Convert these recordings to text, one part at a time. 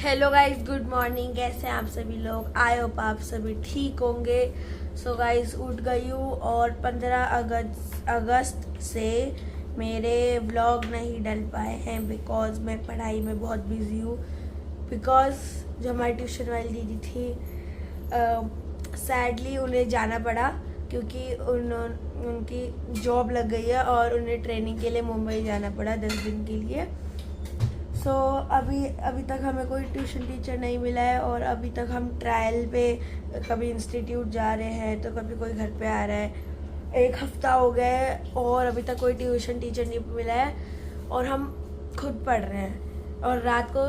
Hello guys, good morning. कैसे हैं आप सभी लोग? आई होप आप सभी ठीक होंगे। सो गाइस, उठ गई हूँ और 15 अगस्त से मेरे व्लॉग नहीं डल पाए हैं बिकॉज मैं पढ़ाई में बहुत बिजी हूँ। बिकॉज जो हमारी ट्यूशन वाली दीदी थी, सैडली उन्हें जाना पड़ा क्योंकि उनकी जॉब लग गई है और उन्हें ट्रेनिंग के लिए मुंबई जाना पड़ा 10 दिन के लिए। सो अभी तक हमें कोई ट्यूशन टीचर नहीं मिला है और अभी तक हम ट्रायल पे कभी इंस्टीट्यूट जा रहे हैं तो कभी कोई घर पे आ रहा है। 1 हफ्ता हो गया है और अभी तक कोई ट्यूशन टीचर नहीं मिला है और हम खुद पढ़ रहे हैं और रात को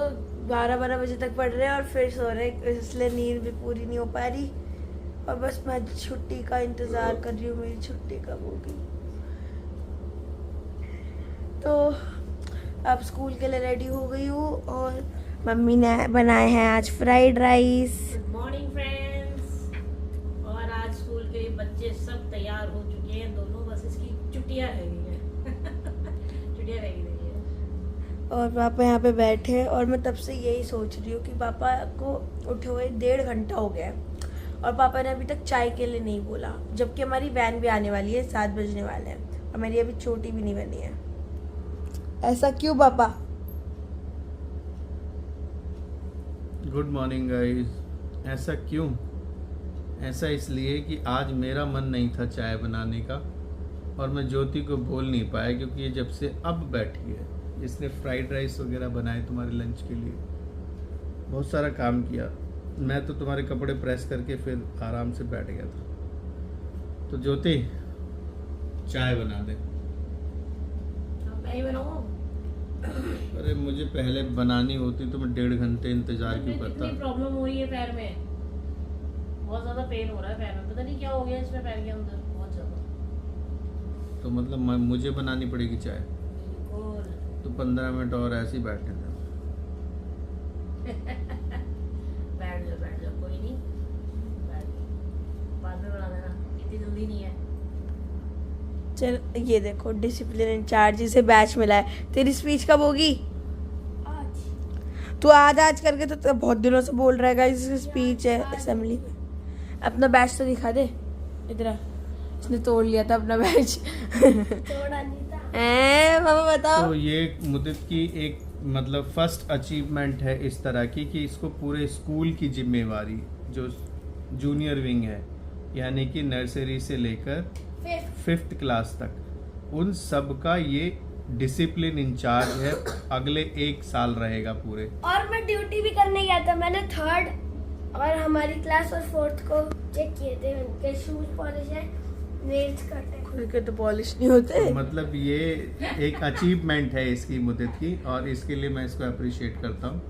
12-12 बजे तक पढ़ रहे हैं और फिर सो रहे हैं, इसलिए नींद भी पूरी नहीं हो पा रही। और बस मैं छुट्टी का इंतज़ार कर रही हूँ, मेरी छुट्टी कब होगी। तो अब स्कूल के लिए रेडी हो गई हूँ और मम्मी ने बनाए हैं आज fried rice. Good morning friends. और आज स्कूल के बच्चे सब तैयार हो चुके हैं, दोनों बस इसकी छुट्टियां रह गई हैं छुट्टियां रह गई हैं। और पापा यहाँ पे बैठे हैं और मैं तब से यही सोच रही हूँ कि पापा को उठे हुए 1.5 घंटा हो गया है और पापा ने अभी तक चाय के लिए नहीं बोला, जबकि हमारी वैन भी आने वाली है, 7 बजने वाले हैं और मेरी अभी चोटी भी नहीं बनी है। ऐसा क्यों पापा? Good morning guys. ऐसा क्यों? ऐसा इसलिए कि आज मेरा मन नहीं था चाय बनाने का और मैं ज्योति को बोल नहीं पाया क्योंकि ये जब से अब बैठी है, इसने फ्राइड राइस वगैरह बनाए तुम्हारे लंच के लिए, बहुत सारा काम किया। मैं तो तुम्हारे कपड़े प्रेस करके फिर आराम से बैठ गया था। तो ज्योति चाय बना दे। मैं ही बनाऊं? अरे मुझे पहले बनानी होती तो मैं 1.5 घंटे इंतजार क्यों करता। इतनी प्रॉब्लम हो रही है पैर में, बहुत ज्यादा पेन हो रहा है पैर में, पता नहीं क्या हो गया इसमें पैर के अंदर बहुत ज्यादा। तो मतलब मुझे बनानी पड़ेगी चाय? बिल्कुल। तो 15 मिनट और ऐसे ही बैठने दो। बैठ जाओ कोई नहीं, बैठ जाओ, बाद में बना देना, इतनी जल्दी नहीं है। चल ये देखो, डिसिप्लिन इंचार्ज से बैच मिला है। तेरी स्पीच कब होगी? आज। तू आज करके तो बहुत दिनों से बोल रहा है गाइस, स्पीच है असेंबली में। अपना बैच तो दिखा दे। इधर इसने तोड़ लिया था अपना बैच तोड़ा नहीं था। पापा बताओ। तो ये मुद्दत की एक मतलब फर्स्ट अचीवमेंट है इस तरह की कि इसको पूरे स्कूल की जिम्मेवारी, जो जूनियर विंग है यानी कि नर्सरी से लेकर 5th क्लास तक, उन सब का ये डिसिप्लिन इंचार्ज है। अगले 1 साल रहेगा पूरे। और मैं ड्यूटी भी करने गया था। मैंने 3rd और हमारी क्लास और 4th को चेक किए थे, उनके शूज पॉलिश है, नेल्स कट है। खुद के तो पॉलिश नहीं होते। मतलब ये एक अचीवमेंट है इसकी मुद्दत की और इसके लिए मैं इसको अप्रिशिएट करता हूँ।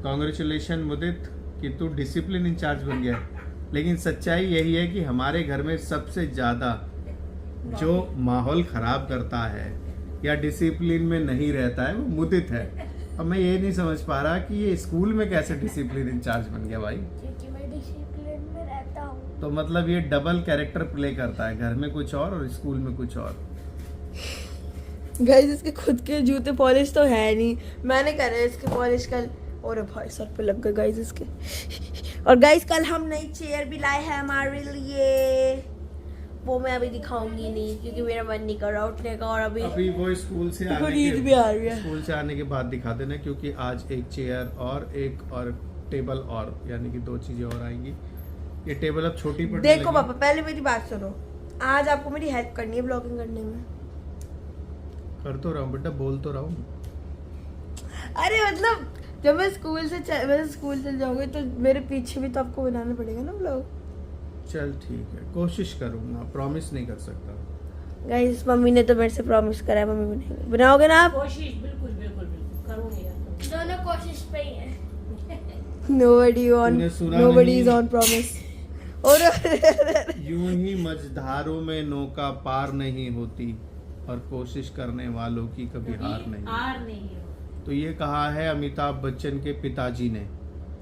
कॉन्ग्रेचुलेशन मुद्दत कि तू डिसिप्लिन इंचार्ज बन गया। लेकिन सच्चाई यही है कि हमारे घर में सबसे ज़्यादा जो माहौल ख़राब करता है या डिसिप्लिन में नहीं रहता है वो मुदित है। अब मैं ये नहीं समझ पा रहा कि ये स्कूल में कैसे डिसिप्लिन इंचार्ज बन गया भाई। क्योंकि मैं डिसिप्लिन में रहता हूँ। तो मतलब ये डबल कैरेक्टर प्ले करता है, घर में कुछ और स्कूल में कुछ और। गाइस इसके खुद के जूते पॉलिश तो है नहीं, मैंने करे इसके पॉलिश कल। और भाई सर पे लग गए गाइस इसके। और गाइस कल हम नई चेयर भी लाए हैं हमारे लिए, वो मैं अभी दिखाऊंगी नहीं क्योंकि मेरा मन नहीं कर रहा उठने का। और अभी वो स्कूल से नींद भी आ रही है। स्कूल से आने के बाद दिखा देना क्योंकि आज एक चेयर और एक और टेबल और यानी कि 2 चीजें और आएंगी। ये टेबल अब छोटी पड़ने देखो लगी। पापा, पहले मेरी बात सुनो। आज आपको मेरी हेल्प करनी है ब्लॉगिंग करने में। कर तो रहा हूँ बेटा, बोल तो रहा हूँ। अरे मतलब जब मैं स्कूल चल जाऊंगी तो मेरे पीछे भी तो आपको बनाना पड़ेगा ना ब्लॉग। चल ठीक है, कोशिश करूंगा, प्रॉमिस नहीं कर सकता। गाइस मम्मी ने तो मेरे से प्रॉमिस करा है, मम्मी बनाएंगे। बनाओगे ना आप? कोशिश बिल्कुल करूंगी यार। दोनों कोशिश पे ही है। nobody is on promise। और यूं ही मझधारों में नौका पार नहीं होती और कोशिश करने वालों की कभी हार नहीं। हो। तो ये कहा है अमिताभ बच्चन के पिताजी ने,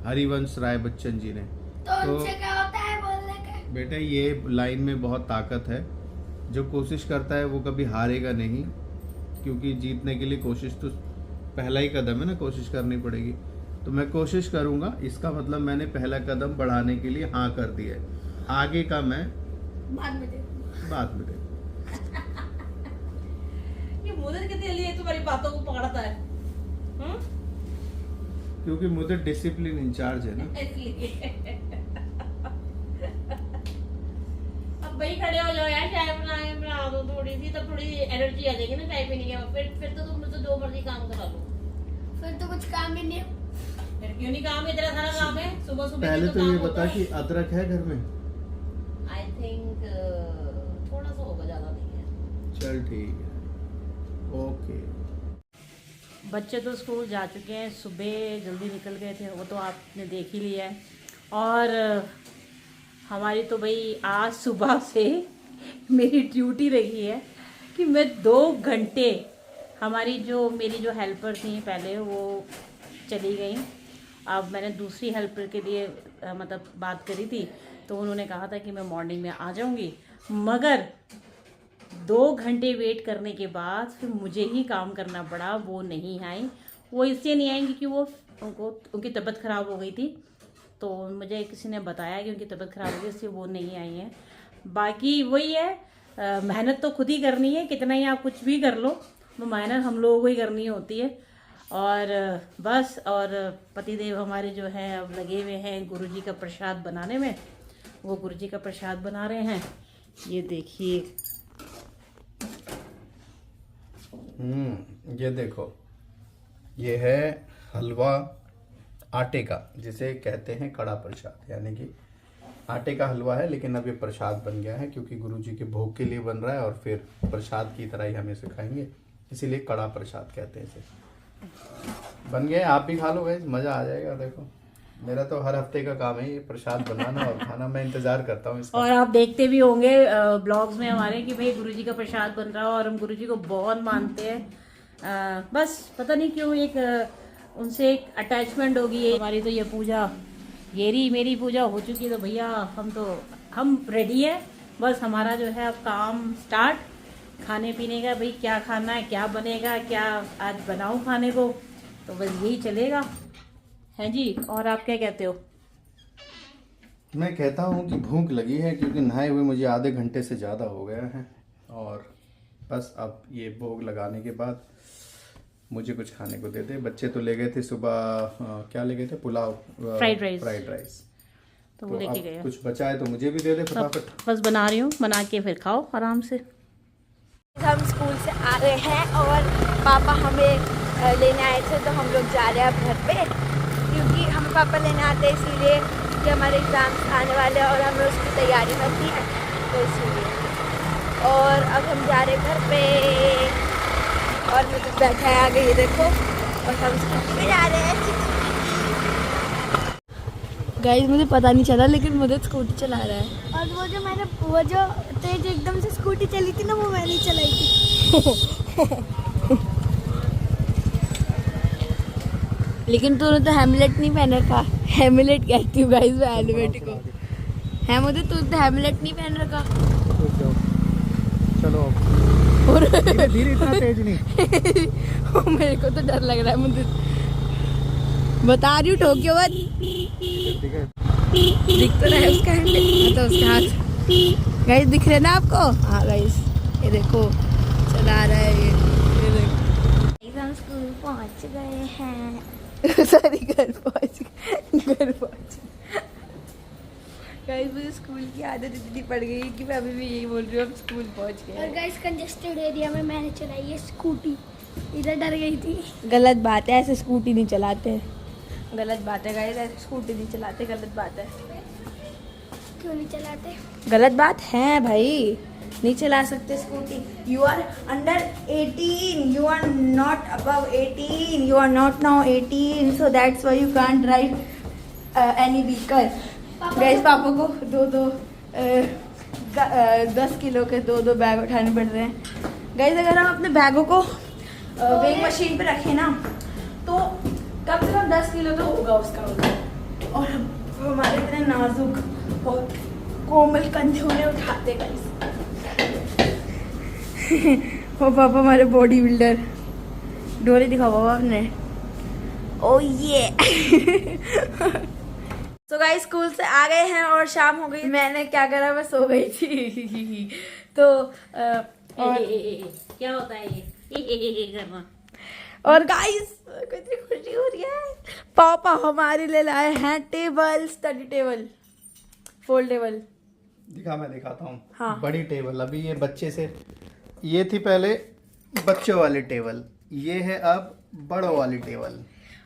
हरिवंश राय बच्चन जी ने। तो उनसे क्या होता है बोलने का? बेटा ये लाइन में बहुत ताकत है। जो कोशिश करता है वो कभी हारेगा नहीं, क्योंकि जीतने के लिए कोशिश तो पहला ही कदम है ना, कोशिश करनी पड़ेगी। तो मैं कोशिश करूँगा। इसका मतलब मैंने पहला कदम बढ़ाने के लिए हाँ कर दिया है। आगे का मैं बाद में देखो। बाद में देखूँ। ये मुदत कितने लिए तुम्हारी बातों को पकड़ता है? क्योंकि मुझे डिसिप्लिन इंचार्ज है ना। इसलिए अब भाई खड़े हो जाओ यार, चाय बना दो थोड़ी सी, तब थोड़ी एनर्जी आ जाएगी ना चाय पीने के बाद। फिर तो तुम मुझसे जो मर्जी काम करा लो। फिर तो कुछ काम ही नहीं है। फिर क्यों नहीं काम है? तेरा सारा काम है। सुबह सुबह पहले तो काम ये होता बता है। कि अदरक है घर में? आई थिंक थोड़ा सा होगा, ज्यादा नहीं है। चल ठीक है, ओके। बच्चे तो स्कूल जा चुके हैं, सुबह जल्दी निकल गए थे, वो तो आपने देख ही लिया है। और हमारी तो भाई आज सुबह से मेरी ड्यूटी रही है कि मैं 2 घंटे, मेरी जो हेल्पर थी पहले वो चली गई। अब मैंने दूसरी हेल्पर के लिए मतलब बात करी थी, तो उन्होंने कहा था कि मैं मॉर्निंग में आ जाऊंगी, मगर 2 घंटे वेट करने के बाद फिर मुझे ही काम करना पड़ा। वो नहीं आई। वो इसलिए नहीं आएंगी कि उनकी तबीयत ख़राब हो गई थी, तो मुझे किसी ने बताया कि उनकी तबीयत ख़राब हो गई, इसलिए वो नहीं आई हैं। बाकी वही है, मेहनत तो खुद ही करनी है, कितना ही आप कुछ भी कर लो, वो मेहनत हम लोगों को ही करनी होती है। और बस, और पतिदेव हमारे जो हैं अब लगे हुए हैं गुरुजी का प्रसाद बनाने में। वो गुरुजी का प्रसाद बना रहे हैं, ये देखिए। ये देखो, ये है हलवा आटे का, जिसे कहते हैं कड़ा प्रसाद, यानी कि आटे का हलवा है, लेकिन अब ये प्रसाद बन गया है क्योंकि गुरुजी के भोग के लिए बन रहा है और फिर प्रसाद की तरह ही हम इसे खाएंगे, इसीलिए कड़ा प्रसाद कहते हैं इसे। बन गया, आप भी खा लो गाइस, मज़ा आ जाएगा। देखो, मेरा तो हर हफ्ते का काम है ये प्रसाद बनाना और खाना, मैं इंतजार करता हूँ इसका। और आप देखते भी होंगे ब्लॉग्स में हमारे कि भाई गुरुजी का प्रसाद बन रहा है और हम गुरुजी को बहुत मानते हैं। बस पता नहीं क्यों एक उनसे एक अटैचमेंट होगी। हमारी तो ये पूजा, मेरी पूजा हो चुकी है, तो भैया हम रेडी है। बस हमारा जो है अब काम स्टार्ट, खाने पीने का। भाई क्या खाना है, क्या बनेगा, क्या आज बनाऊं खाने को, तो बस यही चलेगा है जी। और आप क्या कहते हो? मैं कहता हूँ कि भूख लगी है, क्योंकि नहाए हुए मुझे आधे घंटे से ज़्यादा हो गया है, और बस अब ये भोग लगाने के बाद मुझे कुछ खाने को दे दे। बच्चे तो ले गए थे सुबह, क्या ले गए थे, पुलाव, फ्राइड राइस, तो वो लेके गए। कुछ बचा है तो मुझे भी दे दे फटाफट। बस बना रही हूँ, बना के फिर खाओ आराम से। हम स्कूल से आ गए हैं और पापा हमें लेने आए थे, तो हम लोग जा रहे हैं अब घर पे, क्योंकि हमें पापा लेने आते हैं इसीलिए कि हमारे एग्ज़ाम्स आने वाले हैं और हमें उसकी तैयारी करनी है, तो इसीलिए। और अब हम जा रहे हैं घर पे, और मैं तो बैठा है आगे, ये देखो, और हम स्कूल पे जा रहे हैं। गाइस मुझे पता नहीं चला, लेकिन मुझे स्कूटी चला रहा है। और वो जो तेज एकदम से स्कूटी चली थी ना, वो मैंने चलाई थी। लेकिन तूने तो हेमलेट नहीं पहना था। हेमलेट कहती हूँ गाइस मैं हेलमेट को। है मुझे, तू तो हेमलेट नहीं पहन रखा। चलो और धीरे, इतना तेज नहीं। मेरे को तो डर लग रहा है, मुझे बता रही हूँ, ठोक्यो मत। दिख तो रहा है उसका हैंडल, तो उसके हाथ गाइस दिख रहे ना आपको? हाँ गाइस, ये देखो चला रहा है ये देखो। हम स्कूल पहुँच गए हैं। सॉरी, घर पहुँच गाइस मुझे स्कूल की आदत इतनी पड़ गई है कि मैं अभी भी यही बोल रही हूँ, अब स्कूल पहुँच गए। और गाइस कंजेस्टेड एरिया में मैंने चलाई है स्कूटी, इधर डर गई थी। गलत बात है, ऐसे स्कूटी नहीं चलाते, गलत बात है गाइस, ऐसे स्कूटी नहीं चलाते, गलत बात है। क्यों नहीं चलाते? गलत बात है भाई, नहीं चला सकते scooty. You are under 18, you are not above 18, you are not now 18, so that's why you can't drive any vehicle. Guys पापा को 10 किलो के 2 बैग उठाने पड़ रहे हैं। गाइस अगर हम अपने बैगों को वेइंग मशीन पे रखें ना, तो कम से कम 10 किलो तो होगा उसका वजन। और हमारे इतने नाजुक और कोमल कंधे उन्हें उठाते गाइस। वो पापा हमारे बॉडी बिल्डर, डोरी दिखाओ पापा आपने। ओ ये तो गाइस स्कूल से आ गए हैं और शाम हो गई। मैंने क्या करा, मैं सो गई थी तो और क्या होता है ये करना। और गाइस कितनी खुशी हो रही है, पापा हमारे लिए लाए हैं टेबल, स्टडी टेबल, फोल्डेबल। दिखा, मैं दिखाता हूँ। हाँ। बड़ी टेबल, अभी ये बच्चे से, ये थी पहले बच्चों वाली टेबल, ये है अब बड़ों वाली टेबल।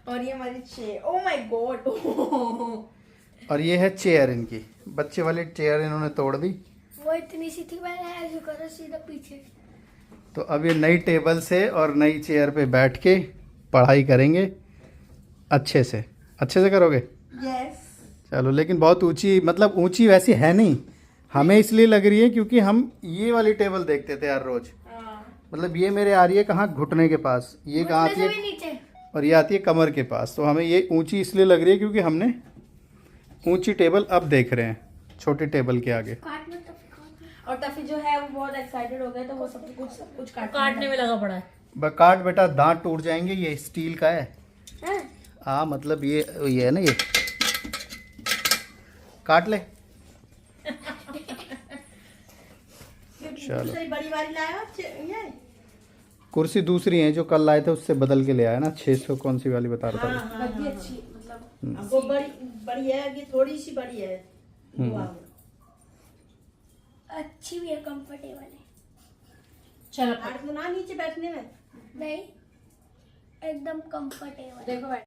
और ये हमारी चेयर, ओ माय गॉड। और ये है चेयर इनकी, बच्चे वाली चेयर इन्होंने तोड़ दी। वो इतनी सी थी, मैंने ऐसे करा सीधा पीछे। तो अब ये नई टेबल से और नई चेयर पे बैठ के पढ़ाई करेंगे अच्छे से करोगे। यस। चलो, लेकिन बहुत ऊंची, मतलब ऊंची वैसी है नहीं, हमें इसलिए लग रही है क्योंकि हम ये वाली टेबल देखते थे हर रोज। मतलब ये मेरे आ रही है कहाँ, घुटने के पास, ये कहाँ आती है नीचे। और ये आती है कमर के पास। तो हमें ये ऊंची इसलिए लग रही है क्योंकि हमने ऊंची टेबल अब देख रहे हैं छोटी टेबल के आगे। और तफी जो है वो बहुत एक्साइटेड हो गया, तो वो सब कुछ काटने में लगा पड़ा है। काट बेटा, दांत टूट जाएंगे, ये स्टील का है। हाँ, मतलब ये है ना, ये काट ले। चलो, बड़ी वाली लाया ये कुर्सी दूसरी है जो कल लाए थे, उससे बदल के ले आया ना। 600 कौन सी वाली बता रहा था। बड़ी अच्छी, मतलब वो बड़ी है, ये थोड़ी सी बड़ी है। अच्छी भी है, कंफर्टेबल है। चलो तो ना नीचे बैठने में, नहीं एकदम कंफर्टेबल। देखो बैठ।